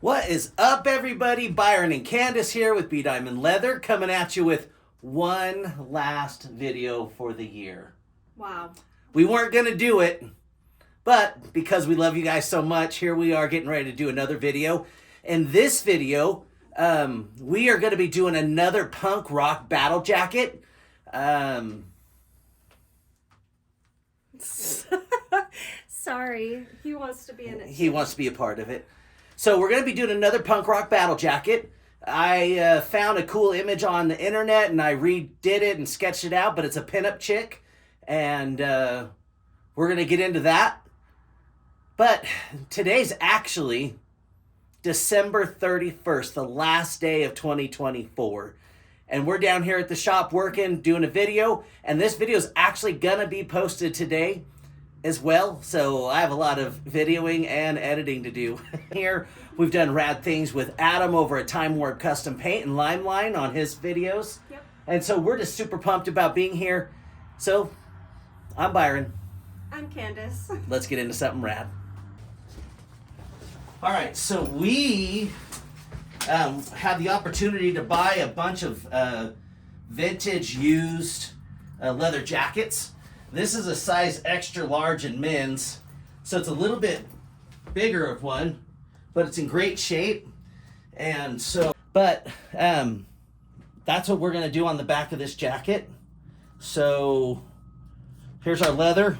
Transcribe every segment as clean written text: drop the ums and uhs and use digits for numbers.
What is up, everybody? Byron and Candace here with 𝐵𝐷iamondleather, coming at you with one last video for the year. Wow. We weren't going to do it, but because we love you guys so much, here we are getting ready to do another video. In this video, we are going to be doing another punk rock battle jacket. Sorry, he wants to be in it. He wants to be a part of it. So we're going to be doing another punk rock battle jacket. I found a cool image on the internet and I redid it and sketched it out, but it's a pinup chick. And we're going to get into that. But today's actually December 31st, the last day of 2024. And we're down here at the shop working, doing a video. And this video is actually going to be posted today as well, so I have a lot of videoing and editing to do. Here, we've done rad things with Adam over at Time Warp Custom Paint and Limeline on his videos. Yep. And so we're just super pumped about being here. So, I'm Byron. I'm Candace. Let's get into something rad. All right, so we had the opportunity to buy a bunch of vintage used leather jackets. This is a size extra large in men's, so it's a little bit bigger of one, but it's in great shape. And so, but that's what we're gonna do on the back of this jacket. So here's our leather,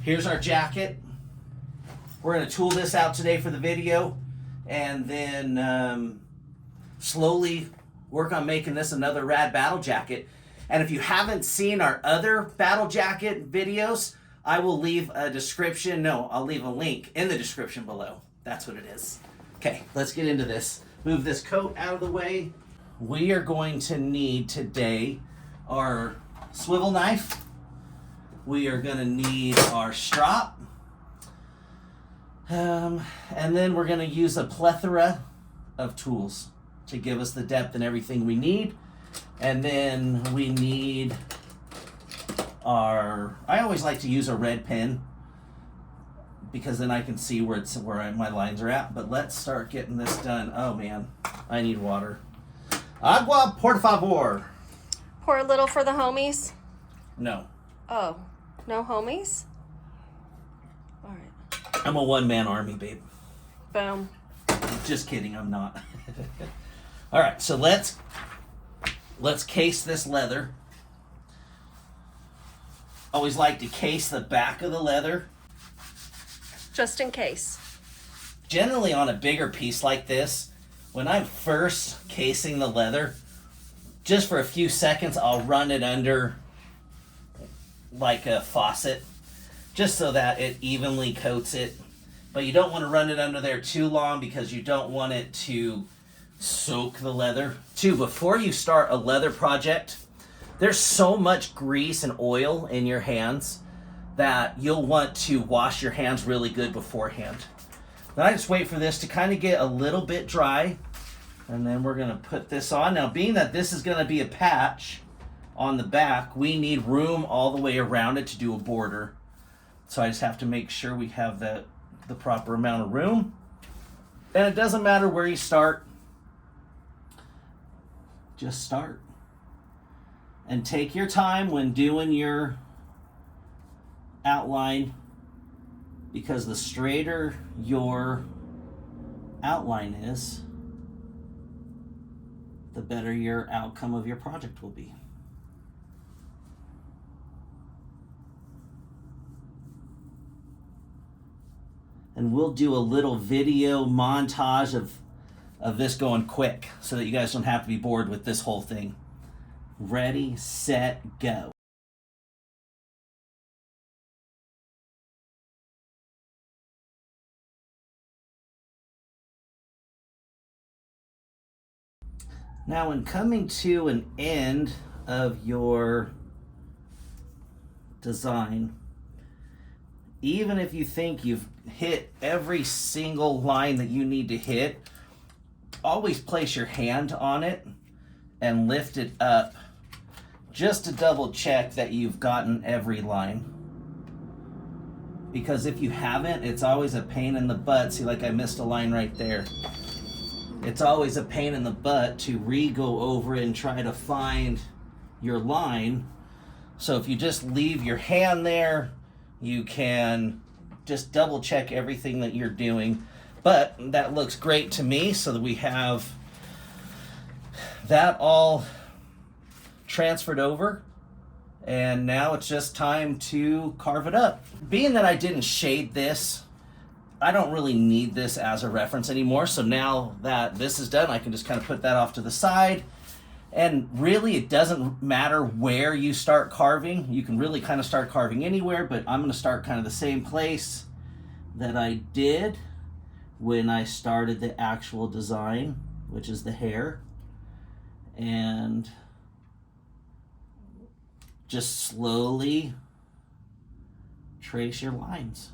here's our jacket. We're gonna tool this out today for the video, and then slowly work on making this another rad battle jacket. And if you haven't seen our other battle jacket videos, I will leave a description. No, I'll leave a link in the description below. That's what it is. Okay, let's get into this. Move this coat out of the way. We are going to need today our swivel knife. We are going to need our strop. And then we're going to use a plethora of tools to give us the depth and everything we need. And then we need our, I always like to use a red pen because then I can see where my lines are at. But let's start getting this done. Oh man, I need water. Agua, por favor. Pour a little for the homies. No. Oh, no homies? All right. I'm a one-man army, babe. Boom. Just kidding, I'm not. All right, so let's case this leather. Always like to case the back of the leather. Just in case. Generally on a bigger piece like this, when I'm first casing the leather, just for a few seconds I'll run it under like a faucet, just so that it evenly coats it. But you don't want to run it under there too long because you don't want it to soak the leather. Before you start a leather project, there's so much grease and oil in your hands that you'll want to wash your hands really good beforehand. Then I just wait for this to kind of get a little bit dry, and then we're going to put this on. Now, being that this is going to be a patch on the back, we need room all the way around it to do a border. So I just have to make sure we have the proper amount of room. And it doesn't matter where you start. Just start. And take your time when doing your outline, because the straighter your outline is, the better your outcome of your project will be. And we'll do a little video montage of this going quick so that you guys don't have to be bored with this whole thing. Ready, set, go. Now, when coming to an end of your design, even if you think you've hit every single line that you need to hit, always place your hand on it and lift it up just to double check that you've gotten every line. because if you haven't, it's always a pain in the butt. See, like I missed a line right there. It's always a pain in the butt to re-go over and try to find your line. So if you just leave your hand there, you can just double check everything that you're doing. But that looks great to me, so that we have that all transferred over. And now it's just time to carve it up. Being that I didn't shade this, I don't really need this as a reference anymore. So now that this is done, I can just kind of put that off to the side. And really, it doesn't matter where you start carving. You can really kind of start carving anywhere, but I'm going to start kind of the same place that I did when I started the actual design, which is the hair. And just slowly trace your lines.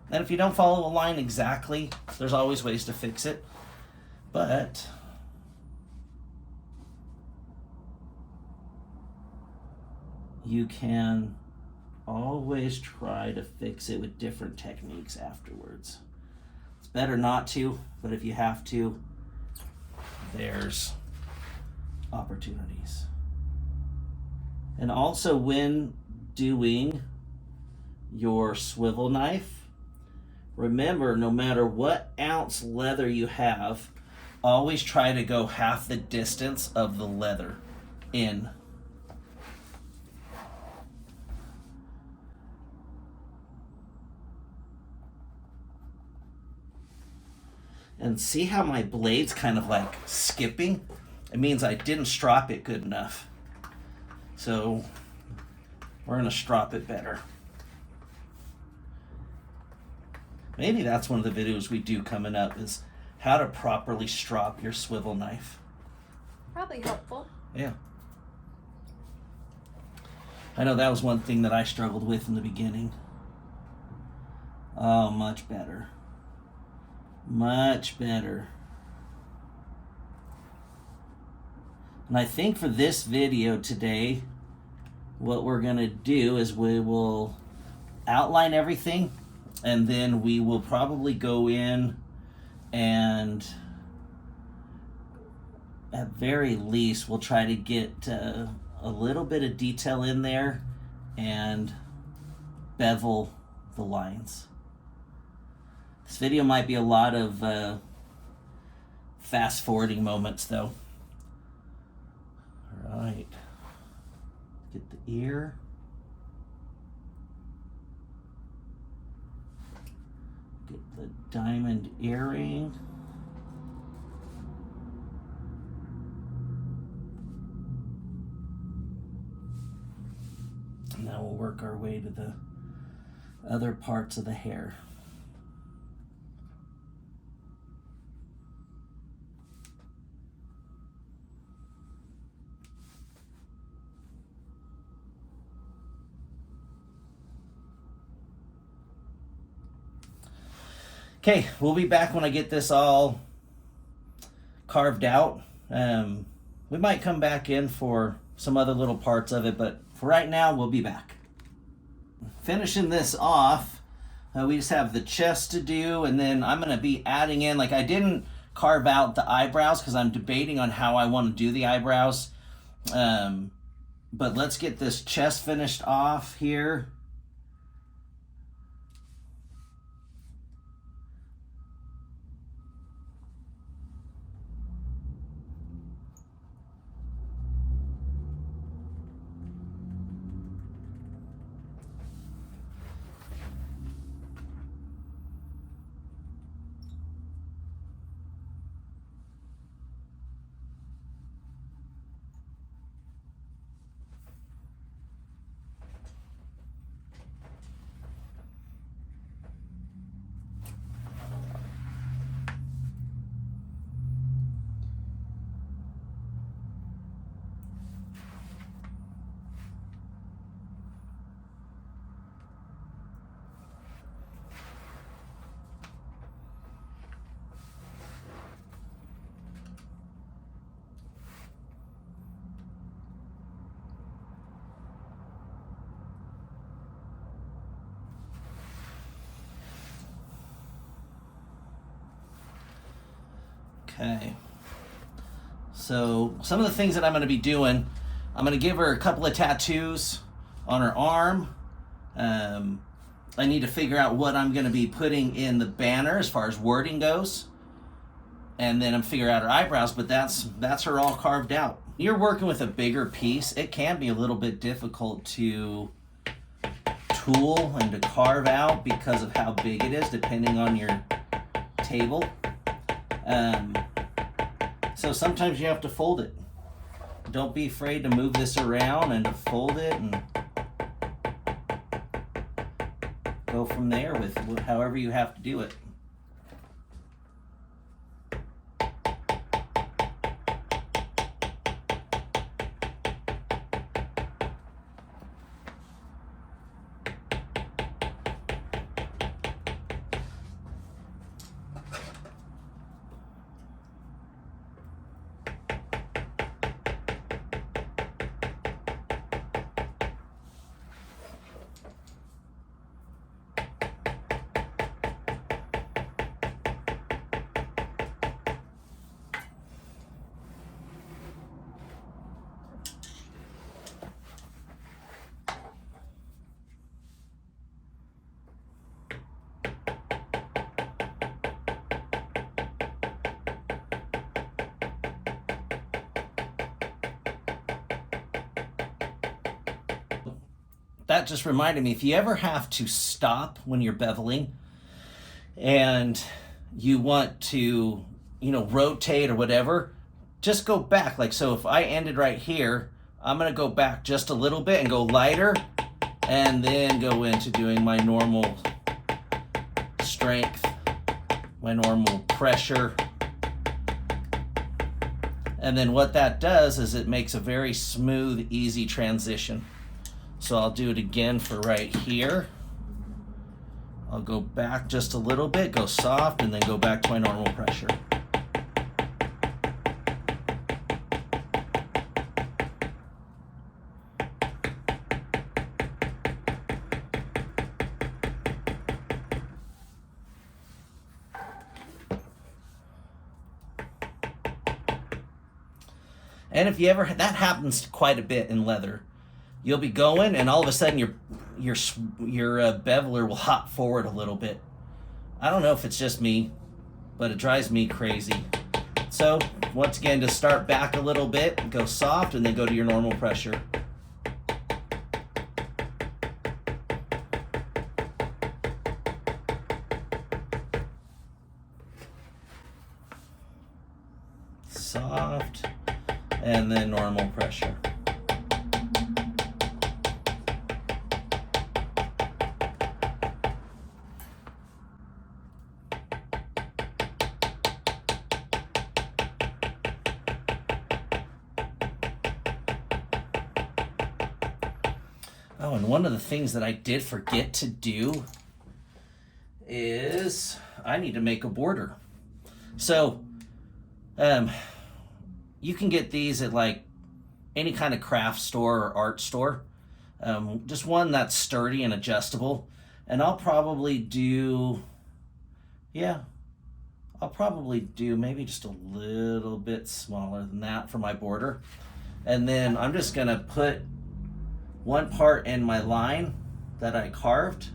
And if you don't follow a line exactly, there's always ways to fix it. But you can always try to fix it with different techniques afterwards. It's better not to, but if you have to, there's opportunities. And also, when doing your swivel knife, remember, no matter what ounce leather you have, always try to go half the distance of the leather in. And see how my blade's kind of like skipping? It means I didn't strop it good enough. So we're gonna strop it better. Maybe that's one of the videos we do coming up, is how to properly strop your swivel knife. Probably helpful. Yeah. I know that was one thing that I struggled with in the beginning. Oh, much better. Much better. And I think for this video today, what we're gonna do is we will outline everything, and then we will probably go in and at very least we'll try to get a little bit of detail in there and bevel the lines. This video might be a lot of fast forwarding moments though. All right, get the ear. Get the diamond earring. And now we'll work our way to the other parts of the hair. Okay, we'll be back when I get this all carved out. We might come back in for some other little parts of it, but for right now, we'll be back. Finishing this off, we just have the chest to do, and then I'm going to be adding in, like I didn't carve out the eyebrows because I'm debating on how I want to do the eyebrows. But let's get this chest finished off here. Okay. So some of the things that I'm going to be doing, I'm going to give her a couple of tattoos on her arm. I need to figure out what I'm going to be putting in the banner as far as wording goes. And then I'm figuring out her eyebrows, but that's her all carved out. You're working with a bigger piece. It can be a little bit difficult to tool and to carve out because of how big it is, depending on your table. So sometimes you have to fold it. Don't be afraid to move this around and to fold it and go from there with however you have to do it. That just reminded me, if you ever have to stop when you're beveling and you want to, rotate or whatever, just go back. Like, so if I ended right here, I'm going to go back just a little bit and go lighter and then go into doing my normal strength, my normal pressure. And then what that does is it makes a very smooth, easy transition. So I'll do it again for right here. I'll go back just a little bit, go soft, and then go back to my normal pressure. And if you ever, that happens quite a bit in leather. You'll be going, and all of a sudden your beveler will hop forward a little bit. I don't know if it's just me, but it drives me crazy. So once again, just start back a little bit, go soft, and then go to your normal pressure. Soft, and then normal pressure. Oh, and one of the things that I did forget to do is I need to make a border. So, you can get these at like any kind of craft store or art store. Just one that's sturdy and adjustable. And I'll probably do maybe just a little bit smaller than that for my border. And then I'm just gonna put one part in my line that I carved,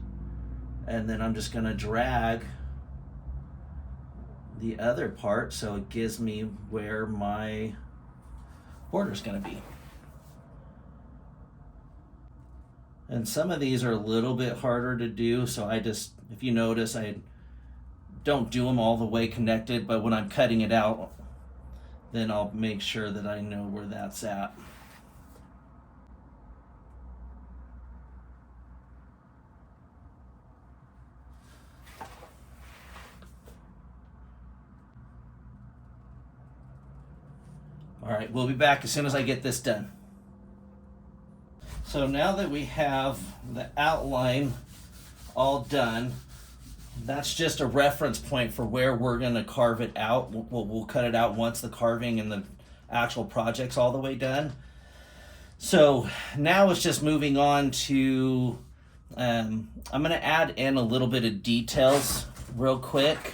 and then I'm just gonna drag the other part so it gives me where my border is gonna be. And some of these are a little bit harder to do, so if you notice, I don't do them all the way connected, but when I'm cutting it out, then I'll make sure that I know where that's at. All right, we'll be back as soon as I get this done. So now that we have the outline all done, that's just a reference point for where we're going to carve it out. We'll cut it out once the carving and the actual project's all the way done. So now it's just moving on to, I'm going to add in a little bit of details real quick.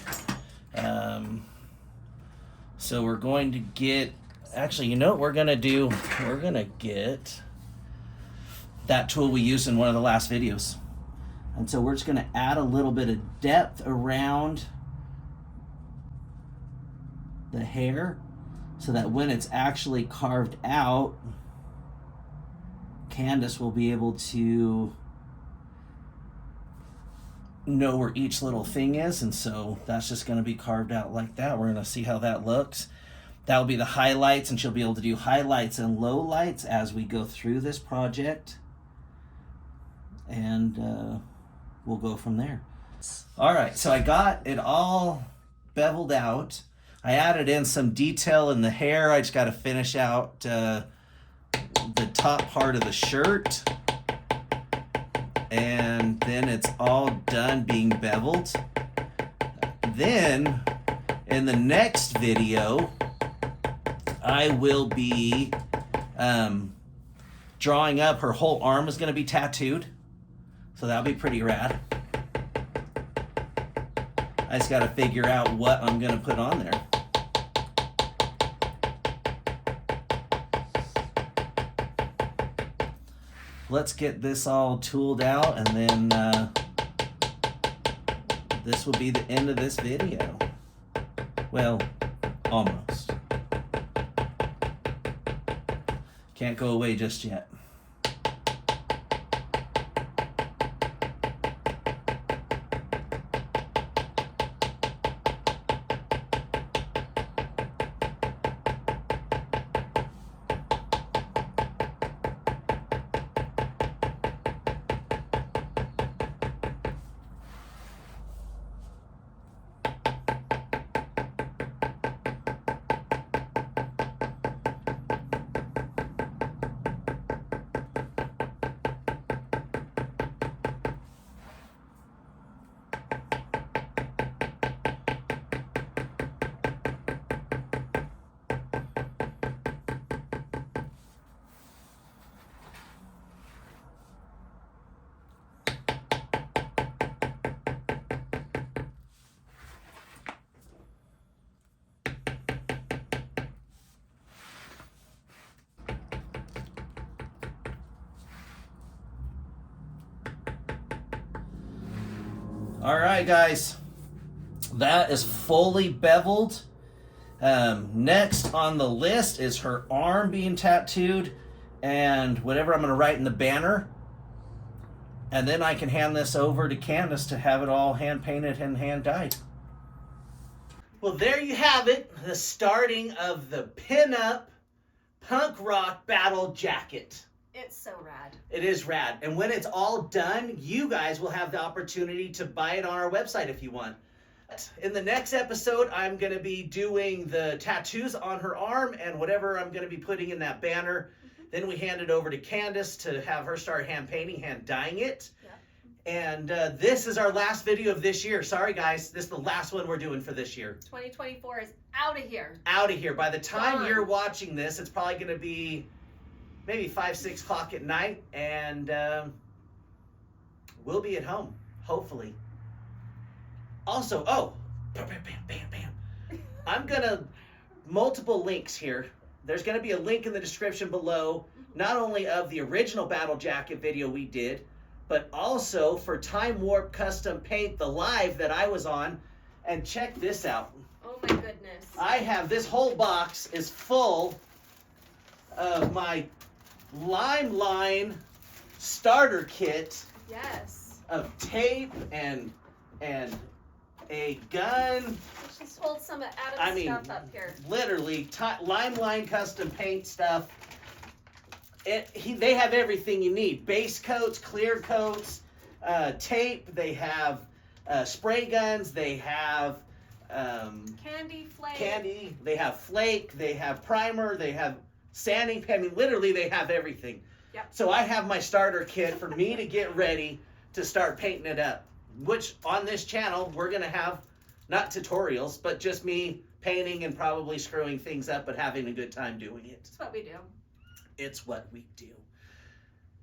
So So we're going to get, actually, you know what we're going to do? We're going to get that tool we used in one of the last videos. And so we're just going to add a little bit of depth around the hair so that when it's actually carved out, Candace will be able to know where each little thing is. And so that's just going to be carved out like that. We're going to see how that looks. That'll be the highlights, and she'll be able to do highlights and lowlights as we go through this project. And we'll go from there. All right, so I got it all beveled out. I added in some detail in the hair. I just got to finish out the top part of the shirt. And then it's all done being beveled. Then, in the next video, I will be drawing up, her whole arm is going to be tattooed. So that'll be pretty rad. I just got to figure out what I'm going to put on there. Let's get this all tooled out, and then this will be the end of this video. Well, almost. Can't go away just yet. All right, guys, that is fully beveled. Next on the list is her arm being tattooed and whatever I'm going to write in the banner. And then I can hand this over to Candace to have it all hand painted and hand dyed. Well, there you have it, the starting of the pin-up punk rock battle jacket. It's so rad. It is rad. And when it's all done, you guys will have the opportunity to buy it on our website if you want. In the next episode, I'm going to be doing the tattoos on her arm and whatever I'm going to be putting in that banner. Then we hand it over to Candace to have her start hand painting, hand dyeing it. And this is our last video of this year. Sorry, guys. This is the last one we're doing for this year. 2024 is out of here. Out of here. By the time you're watching this, it's probably going to be maybe 5, 6 o'clock at night. And we'll be at home, hopefully. Also, bam, bam, bam. I'm going to, multiple links here. There's going to be a link in the description below, not only of the original Battle Jacket video we did, but also for Time Warp Custom Paint, the live that I was on. And check this out. Oh my goodness. I have, this whole box is full of my Limeline starter kit. Yes. Of tape and a gun. Let's just hold some of Adam's stuff up here. Literally, Limeline custom paint stuff. They have everything you need. Base coats, clear coats, tape. They have spray guns. They have candy, flake. Candy. They have flake. They have primer. They have sanding. I mean, literally, they have everything. Yep. So I have my starter kit for me to get ready to start painting it up. Which on this channel, we're going to have not tutorials, but just me painting and probably screwing things up, but having a good time doing it. It's what we do. It's what we do.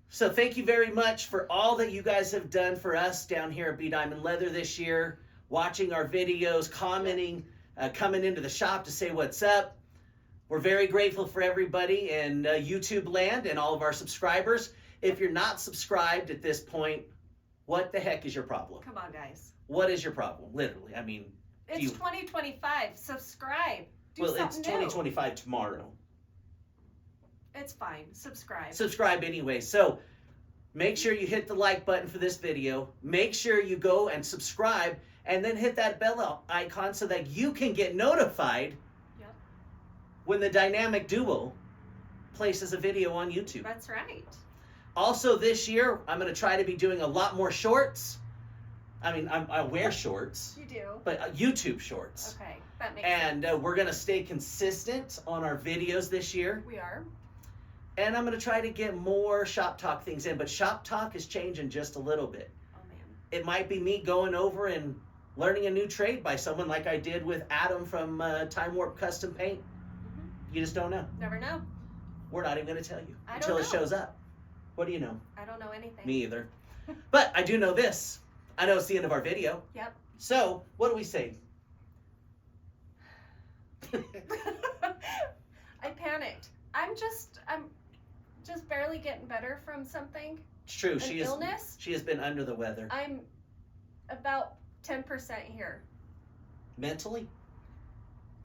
So thank you very much for all that you guys have done for us down here at Be Diamond Leather this year, watching our videos, commenting coming into the shop to say what's up. We're very grateful for everybody in YouTube land and all of our subscribers. If you're not subscribed at this point, what the heck is your problem? Come on, guys. What is your problem? Literally, I mean. It's 2025. Subscribe. Well, it's 2025 tomorrow. It's fine. Subscribe. Subscribe anyway. So make sure you hit the like button for this video. Make sure you go and subscribe and then hit that bell icon so that you can get notified when the Dynamic Duo places a video on YouTube. That's right. Also this year, I'm going to try to be doing a lot more shorts. I mean, I wear shorts. You do. But YouTube shorts. Okay, that makes sense. And we're going to stay consistent on our videos this year. We are. And I'm going to try to get more Shop Talk things in. But Shop Talk is changing just a little bit. Oh, man. It might be me going over and learning a new trade by someone like I did with Adam from Time Warp Custom Paint. You just don't know. Never know. We're not even going to tell you I until don't it know. shows up. What do you know? I don't know anything. Me either. But I do know this. I know it's the end of our video. Yep. So, what do we say? I panicked. I'm just barely getting better from something. It's true. An illness. She has been under the weather. I'm about 10% here. Mentally?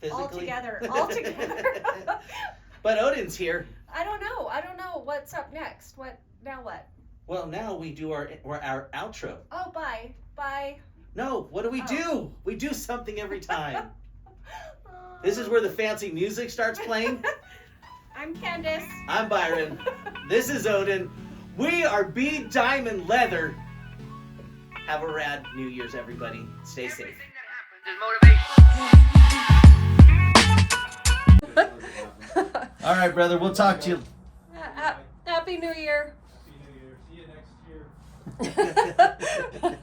Physically? All together. But Odin's here. I don't know what's up next. Now what? Well, now we do our outro. Oh, bye. No, what do we do? We do something every time. This is where the fancy music starts playing. I'm Candace. I'm Byron. This is Odin. We are 𝐵𝐷iamondleather. Have a rad New Year's, everybody. Stay safe. All right, brother. We'll talk to you. Happy New Year. Happy New Year. See you next year.